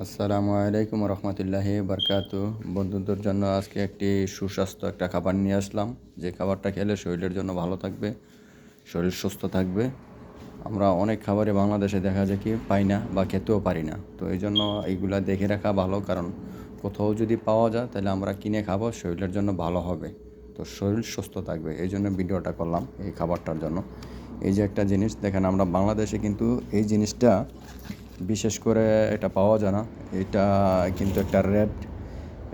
আসসালামু আলাইকুম রহমতুল্লাহি বারকাতু। বন্ধুদের জন্য আজকে একটি সুস্বাস্থ্য একটা খাবার নিয়ে আসলাম, যে খাবারটা খেলে শরীরের জন্য ভালো থাকবে, শরীর সুস্থ থাকবে। আমরা অনেক খাবারে বাংলাদেশে দেখা যায় কি পাই না বা খেতেও পারি না, তো এই জন্য এইগুলা দেখে রাখা ভালো, কারণ কোথাও যদি পাওয়া যায় তাহলে আমরা কিনে খাবো, শরীরের জন্য ভালো হবে, তো শরীর সুস্থ থাকবে। এই জন্য ভিডিওটা করলাম এই খাবারটার জন্য। এই যে একটা জিনিস দেখেন, আমরা বাংলাদেশে কিন্তু এই জিনিসটা বিশেষ করে এটা পাওয়া যায় না। এটা কিন্তু একটা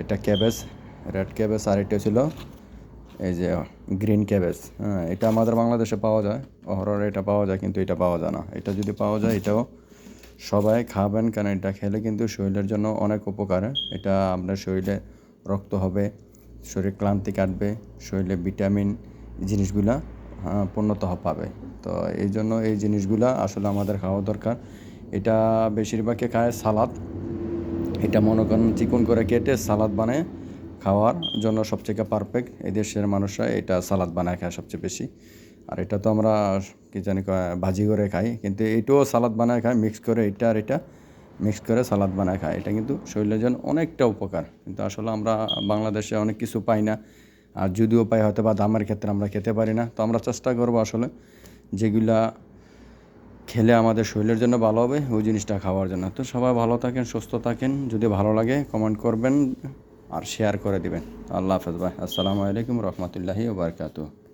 এটা ক্যাবেজ, রেড ক্যাবেজ, আর এটা ছিল এই যে গ্রিন ক্যাবেজ। হ্যাঁ, এটা আমাদের বাংলাদেশে পাওয়া যায়, অহরহ এটা পাওয়া যায়, কিন্তু এটা পাওয়া যায় না। এটা যদি পাওয়া যায় এটাও সবাই খাবেন, কারণ এটা খেলে কিন্তু শরীরের জন্য অনেক উপকার। এটা আপনার শরীরে রক্ত হবে, শরীর ক্লান্তি কাটবে, শরীরে ভিটামিন জিনিসগুলা পূর্ণতঃ পাবে। তো এই জন্য এই জিনিসগুলা আসলে আমাদের খাওয়া দরকার। এটা বেশিরভাগই খায় সালাদ। এটা মনে করেন চিকন করে কেটে সালাদ বানায় খাওয়ার জন্য সবথেকে পারফেক্ট। এই দেশের মানুষরা এটা সালাদ বানায় খায় সবচেয়ে বেশি। আর এটা তো আমরা কী জানি ভাজি করে খাই, কিন্তু এইটাও সালাদ বানায় খায়, মিক্স করে এটা আর এটা মিক্স করে সালাদ বানায় খায়। এটা কিন্তু শরীরের জন্য অনেকটা উপকার, কিন্তু আসলে আমরা বাংলাদেশে অনেক কিছু পাই না। আর যদিও পাই হয়তো বা দামের ক্ষেত্রে আমরা খেতে পারি না। তো আমরা চেষ্টা করবো আসলে যেগুলা খেলে আমাদের শরীরের জন্য ভালো হবে ওই জিনিসটা খাওয়ার জন্য। তো সবাই ভালো থাকেন, সুস্থ থাকেন। যদি ভালো লাগে কমেন্ট করবেন আর শেয়ার করে দিবেন। আল্লাহ হাফেজ ভাই। আসসালামু আলাইকুম রহমতুল্লাহি ওয়া বারাকাতুহু।